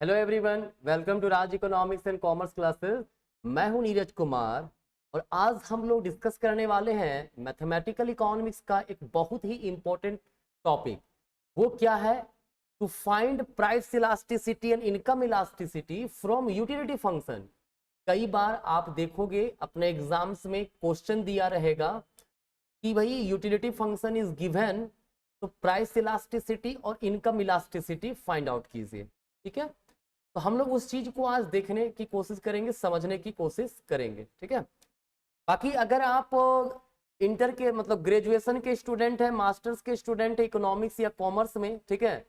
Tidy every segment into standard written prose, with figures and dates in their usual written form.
Hello everyone, welcome to Raj economics and commerce classes. मैं हूं नीरज कुमार और आज हम लोग डिस्कस करने वाले हैं मैथमेटिकल इकोनॉमिक्स का एक बहुत ही इंपॉर्टेंट टॉपिक। वो क्या है? To find price elasticity and income elasticity from utility function. कई बार आप देखोगे अपने एग्जाम्स में क्वेश्चन दिया रहेगा कि भाई यूटिलिटी फंक्शन इज गिवन, तो प्राइस इलास्टिसिटी और इनकम इलास्टिसिटी फाइंड आउट कीजिए। ठीक है, तो हम लोग उस चीज को आज देखने की कोशिश करेंगे, समझने की कोशिश करेंगे। ठीक है, बाकी अगर आप इंटर के मतलब ग्रेजुएशन के स्टूडेंट हैं, मास्टर्स के स्टूडेंट है इकोनॉमिक्स या कॉमर्स में, ठीक है,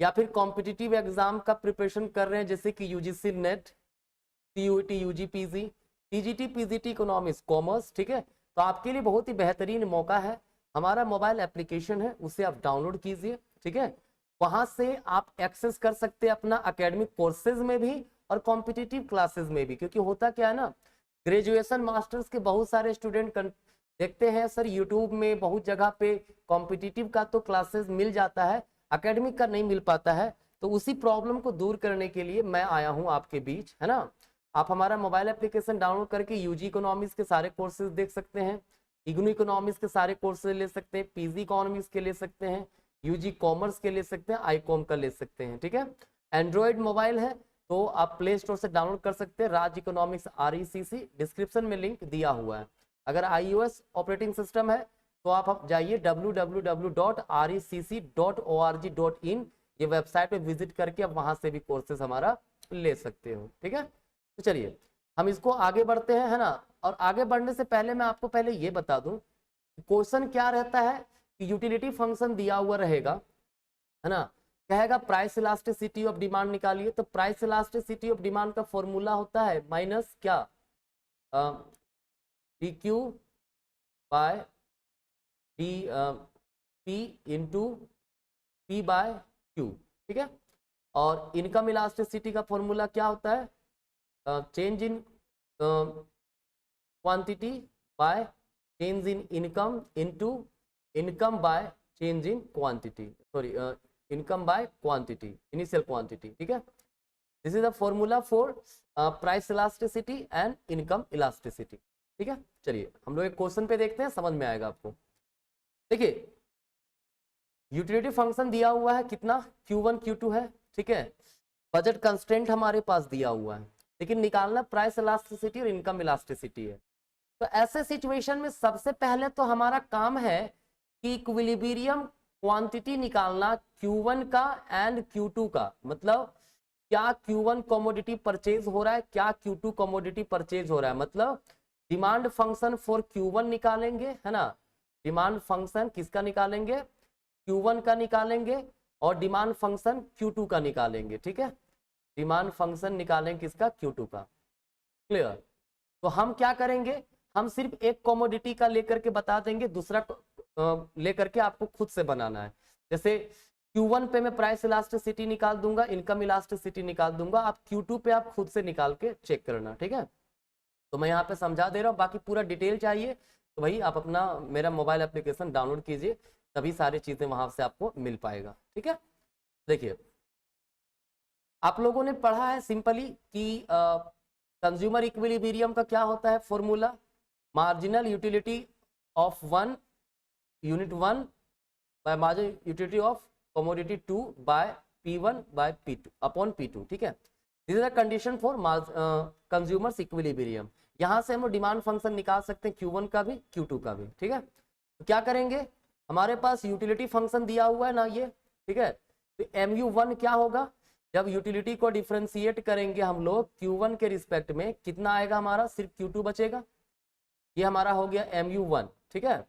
या फिर कॉम्पिटिटिव एग्जाम का प्रिपरेशन कर रहे हैं जैसे कि UGC net, CUET, UG PG, TGT, PGT economics commerce, ठीक है, तो आपके लिए बहुत ही बेहतरीन मौका है। हमारा मोबाइल एप्लीकेशन है, उसे आप डाउनलोड कीजिए। ठीक है, वहां से आप एक्सेस कर सकते हैं अपना एकेडमिक कोर्सेज में भी और कॉम्पिटिटिव क्लासेस में भी। क्योंकि होता क्या है ना, ग्रेजुएशन मास्टर्स के बहुत सारे स्टूडेंट देखते हैं सर यूट्यूब में बहुत जगह पे कॉम्पिटिटिव का तो क्लासेस मिल जाता है, एकेडमिक का नहीं मिल पाता है। तो उसी प्रॉब्लम को दूर करने के लिए मैं आया हूं आपके बीच, है ना। आप हमारा मोबाइल एप्लीकेशन डाउनलोड करके यूजी इकोनॉमिक्स के सारे कोर्सेज देख सकते हैं, इग्नू इकोनॉमिक्स के सारे कोर्सेज ले सकते हैं, पीजी इकोनॉमिक्स के ले सकते हैं, यूजी कॉमर्स के ले सकते हैं, आईकॉम का ले सकते हैं। ठीक है, एंड्रॉयड मोबाइल है तो आप प्ले स्टोर से डाउनलोड कर सकते हैं, राज इकोनॉमिक्स RECC, डिस्क्रिप्शन में लिंक दिया हुआ है। अगर iOS ऑपरेटिंग सिस्टम है तो आप जाइए www.recc.org.in, ये वेबसाइट पे विजिट करके आप वहां से भी कोर्सेज हमारा ले सकते हो। ठीक है, तो चलिए हम इसको आगे बढ़ते हैं, है ना। और आगे बढ़ने से पहले मैं आपको पहले ये बता दूं क्वेश्चन क्या रहता है कि यूटिलिटी फंक्शन दिया हुआ रहेगा, है ना, कहेगा प्राइस इलास्टिसिटी ऑफ डिमांड निकालिए। तो प्राइस इलास्टिसिटी ऑफ डिमांड का फॉर्मूला होता है माइनस क्या, D Q by D P into P by Q. ठीक है, और इनकम इलास्टिसिटी का फॉर्मूला क्या होता है, change in quantity by change in income into income by change in quantity, sorry income by quantity, initial quantity. ठीक है, this is the formula for price elasticity and income elasticity. ठीक है, चलिए हम लोग एक क्वेश्चन पे देखते हैं, समझ में आएगा आपको। देखिए यूटिलिटी फंक्शन दिया हुआ है कितना, Q1 Q2 है। ठीक है, बजट कंस्ट्रेंट हमारे पास दिया हुआ है, लेकिन निकालना प्राइस इलास्टिसिटी और इनकम इलास्टिसिटी है। तो ऐसे सिचुएशन में सबसे पहले तो हमारा काम है कि इक्विलिब्रियम क्वांटिटी निकालना Q1 का एंड Q2 का। मतलब क्या Q1 कमोडिटी परचेज हो रहा है, क्या Q2 कमोडिटी परचेज हो रहा है। मतलब डिमांड फंक्शन फॉर Q1 निकालेंगे, है ना, डिमांड फंक्शन किसका निकालेंगे, Q1 का निकालेंगे, और डिमांड फंक्शन Q2 का निकालेंगे। ठीक है, डिमांड फंक्शन निकालेंगे किसका, Q2 का। क्लियर। तो हम क्या करेंगे, हम सिर्फ एक कमोडिटी का लेकर के बता देंगे, दूसरा लेकर के आपको खुद से बनाना है। जैसे Q1 पे मैं प्राइस इलास्टिसिटी निकाल दूंगा, इनकम इलास्टिसिटी निकाल दूंगा, आप Q2 पे आप खुद से निकाल के चेक करना। ठीक है, तो मैं यहाँ पे समझा दे रहा हूँ, बाकी पूरा डिटेल चाहिए तो भाई आप अपना मेरा मोबाइल एप्लीकेशन डाउनलोड कीजिए, तभी सारी चीजें वहां से आपको मिल पाएगा। ठीक है, देखिए आप लोगों ने पढ़ा है सिंपली कि कंज्यूमर इक्विलिब्रियम का क्या होता है formula, marginal utility of one unit one by marginal utility of commodity 2 by P1 by P2 upon P2। ठीक है, this is the condition for consumers equilibrium. यहां से हम डिमांड फंक्शन निकाल सकते हैं Q1 का भी, Q2 का भी। ठीक है, तो क्या करेंगे, हमारे पास यूटिलिटी फंक्शन दिया हुआ है ना ये। ठीक है, तो MU1 क्या होगा, जब यूटिलिटी को डिफरेंशिएट करेंगे हम लोग Q1 के रिस्पेक्ट में, कितना आएगा हमारा, सिर्फ Q2 बचेगा। ये हमारा हो गया MU1। ठीक है,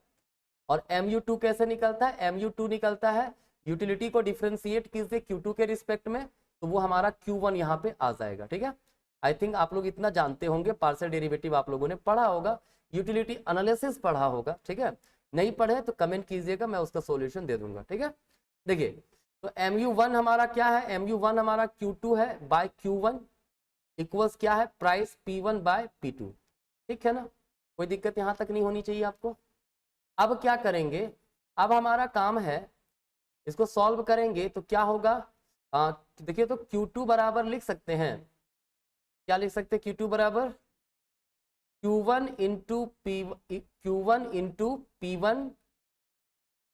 और MU2 कैसे निकलता है, MU2 निकलता है यूटिलिटी को डिफरेंशिएट कीजिए Q2 के रिस्पेक्ट में, तो वो हमारा Q1 यहाँ पे आ जाएगा। ठीक है, आई थिंक आप लोग इतना जानते होंगे, पार्शियल डेरिवेटिव आप लोगों ने पढ़ा होगा, यूटिलिटी एनालिसिस पढ़ा होगा। ठीक है, नहीं पढ़े तो कमेंट कीजिएगा, मैं उसका सॉल्यूशन दे दूंगा। ठीक है, देखिए तो MU1 हमारा क्या है, MU1 हमारा Q2 है बाय Q1 इक्वल्स क्या है, प्राइस P1 बाय P2। ठीक है ना, कोई दिक्कत यहां तक नहीं होनी चाहिए आपको। अब क्या करेंगे, अब हमारा काम है इसको सॉल्व करेंगे, तो क्या होगा, देखिए तो Q2 बराबर लिख सकते हैं, क्या लिख सकते हैं, Q2 बराबर Q1 into P1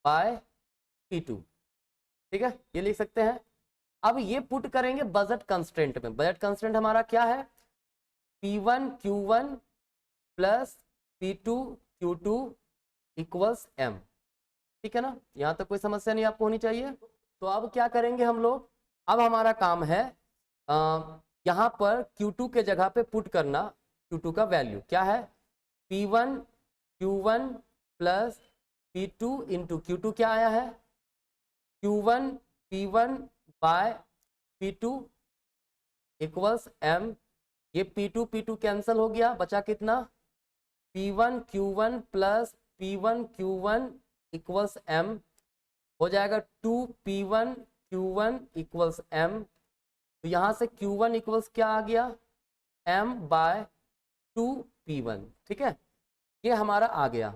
by P2, ठीक है, ये लिख सकते हैं। अब ये पुट करेंगे बजट कंस्ट्रेंट में। बजट कंस्ट्रेंट हमारा क्या है, P1 Q1 plus P2 Q2 equals M, ठीक है ना, यहां तक कोई समस्या नहीं आपको होनी चाहिए। तो अब क्या करेंगे हम लोग, अब हमारा काम है यहां पर Q2 के जगह पे पुट करना Q2 का वैल्यू क्या है, P1 Q1 plus P2 into Q2 क्या आया है, Q1 P1 by P2 equals M। ये P2 कैंसिल हो गया, बचा कितना, P1 Q1 plus P1 Q1 equals M, हो जाएगा 2P1 Q1 इक्वल्स M। तो यहां से Q1 इक्वल्स क्या आ गया, M बाय 2P1, ठीक है, ये हमारा आ गया,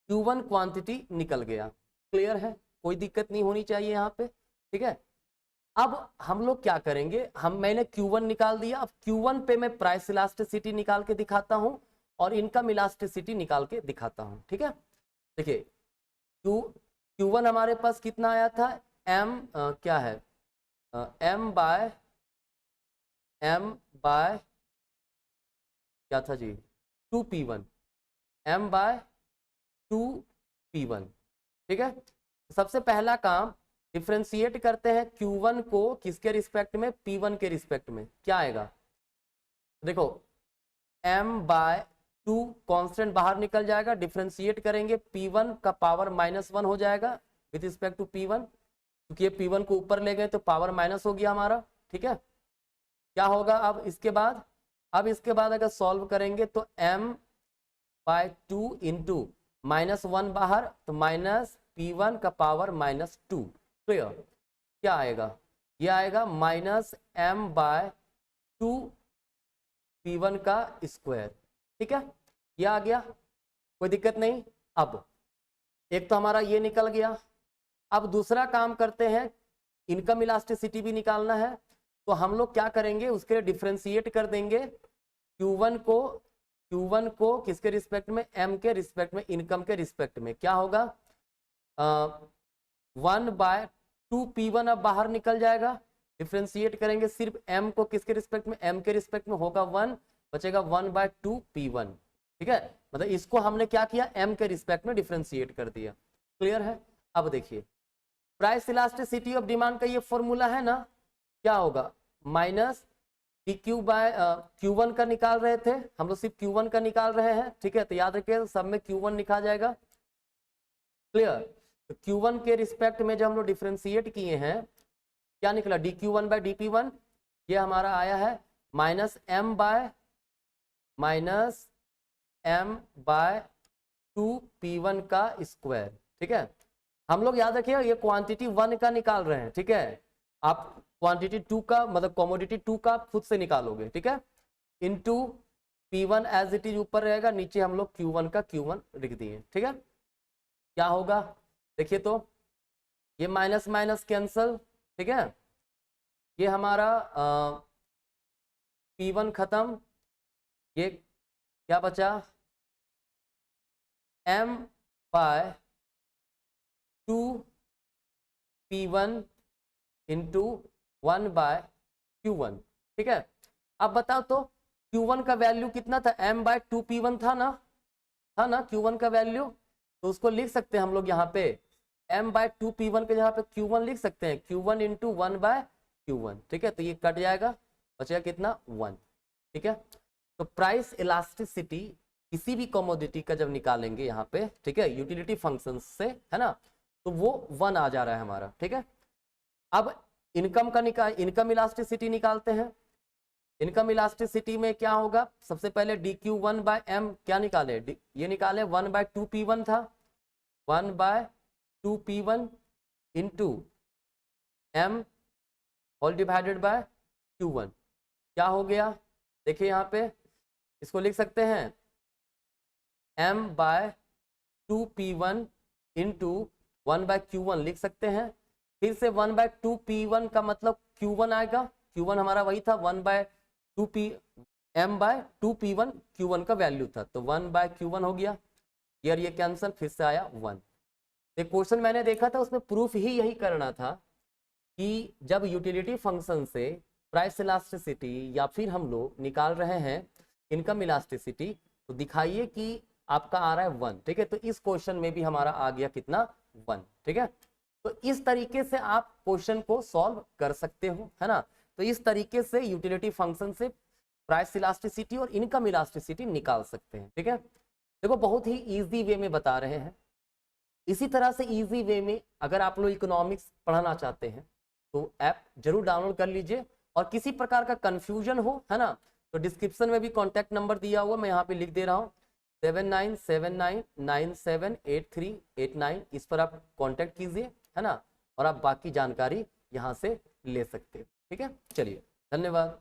Q1 क्वांटिटी निकल गया। क्लियर है, कोई दिक्कत नहीं होनी चाहिए यहाँ पे, ठीक है। अब हम लोग क्या करेंगे, मैंने Q1 निकाल दिया, अब Q1 पे मैं प्राइस इलास्टिसिटी निकाल के दिखाता हूं और इनकम इलास्टिसिटी निकाल के दिखाता हूं, ठीक है। देखिए Q1 हमारे पास कितना आया था, क्या है, M बाय क्या था जी, 2P1, M बाय 2P1, ठीक है। सबसे पहला काम डिफ्रेंशिएट करते हैं Q1 को किसके रिस्पेक्ट में, P1 के रिस्पेक्ट में, क्या आएगा, देखो M बाय 2 कांस्टेंट बाहर निकल जाएगा, डिफ्रेंशिएट करेंगे P1 का पावर -1 हो जाएगा विद रिस्पेक्ट टू P1, क्योंकि ये P1 को ऊपर ले गए तो पावर माइनस हो गया हमारा, ठीक है। क्या होगा अब इसके बाद, अगर सॉल्व करेंगे तो M बाय 2 इंटू -1 बाहर तो माइनस P1 का पावर -2, क्लियर, क्या आएगा, ये आएगा -M बाय 2P1 का स्क्वायर, ठीक है, ये आ गया, कोई दिक्कत नहीं। अब एक तो हमारा ये निकल गया, अब दूसरा काम करते हैं, इनकम इलास्टिसिटी भी निकालना है, तो हम लोग क्या करेंगे, उसके लिए डिफ्रेंशिएट कर देंगे Q1 को किसके रिस्पेक्ट में, M के रिस्पेक्ट में, इनकम के रिस्पेक्ट में, क्या होगा 1 बाय 2P1 अब बाहर निकल जाएगा, डिफ्रेंशिएट करेंगे सिर्फ M को किसके रिस्पेक्ट में, M के रिस्पेक्ट में होगा 1, बचेगा 1 बाय 2P1, ठीक है, मतलब इसको हमने क्या किया, M के रिस्पेक्ट में डिफ्रेंशिएट कर दिया। क्लियर है। अब देखिए प्राइस इलास्टिसिटी ऑफ डिमांड का ये फॉर्मूला है ना, क्या होगा, माइनस PQ बाय Q1 का निकाल रहे थे हम लोग, सिर्फ Q1 का निकाल रहे हैं, ठीक है, तो याद रखिए सब में Q1 लिखा जाएगा। क्लियर, तो Q1 के रिस्पेक्ट में जब हम लोग डिफ्रेंशिएट किए हैं क्या निकला, dQ1 बाय dP1, ये हमारा आया है -M बाय 2P1 का स्क्वायर, ठीक है। हम लोग याद रखिए ये क्वांटिटी 1 का निकाल रहे हैं, ठीक है, आप क्वांटिटी 2 का मतलब कमोडिटी 2 का खुद से निकालोगे, ठीक है, into P1 as it is ऊपर रहेगा, नीचे हम लोग Q1 का Q1 लिख दिए, ठीक है। क्या होगा देखिए तो ये माइनस माइनस कैंसल, ठीक है, ये हमारा P1 खत्म, ये क्या बचा, M bye 2P1 into 1 bye Q1, ठीक है। अब बताओ तो Q1 का वैल्यू कितना था, M बाय 2P1 था ना, Q1 का वैल्यू, तो उसको लिख सकते हैं हम लोग यहाँ पे M बाय 2P1 के जगह पे Q1 लिख सकते हैं, Q1 इंटू 1 बाय Q1, ठीक है, तो ये कट जाएगा, बचेगा कितना 1, ठीक है। तो प्राइस इलास्टिसिटी किसी भी कमोडिटी का जब निकालेंगे यहाँ पे, ठीक है, यूटिलिटी फंक्शन से, है ना, तो वो 1 आ जा रहा है हमारा, ठीक है। अब इनकम इलास्टिसिटी निकालते हैं। इनकम इलास्टिसिटी में क्या होगा, सबसे पहले dQ1 बाय M क्या निकाले, ये निकाले 1 बाय 2P1 था, 1 by 2P1 into M whole divided by Q1, क्या हो गया, देखिए यहाँ पे इसको लिख सकते हैं M bye 2P1 into 1 bye Q1 लिख सकते हैं, फिर से 1/2p1 का मतलब q1 आएगा, q1 हमारा वही था 1/2p m/2p1 q1 का वैल्यू था, तो 1/q1 हो गया, ये कैंसिल, फिर से आया 1। एक क्वेश्चन मैंने देखा था उसमें प्रूफ ही यही करना था कि जब यूटिलिटी फंक्शन से प्राइस इलास्टिसिटी या फिर हम लोग निकाल रहे हैं इनकम इलास्टिसिटी, तो दिखाइए कि आपका आ रहा है 1, ठीक है। तो इस क्वेश्चन में भी हमारा आ गया कितना 1, ठीक है। तो इस तरीके से आप क्वेश्चन को सॉल्व कर सकते हो, है ना। तो इस तरीके से यूटिलिटी फंक्शन से प्राइस इलास्टिसिटी और इनकम इलास्टिसिटी निकाल सकते हैं, ठीक है। देखो बहुत ही इजी वे में बता रहे हैं। इसी तरह से इजी वे में अगर आप लोग इकोनॉमिक्स पढ़ना चाहते हैं तो ऐप जरूर डाउनलोड कर लीजिए, और किसी प्रकार का कंफ्यूजन हो, है ना, तो डिस्क्रिप्शन में भी कॉन्टैक्ट नंबर दिया हुआ, मैं यहाँ पे लिख दे रहा हूँ 7979978389, इस पर आप कांटेक्ट कीजिए, है ना, और आप बाकी जानकारी यहाँ से ले सकते हो, ठीक है। चलिए, धन्यवाद।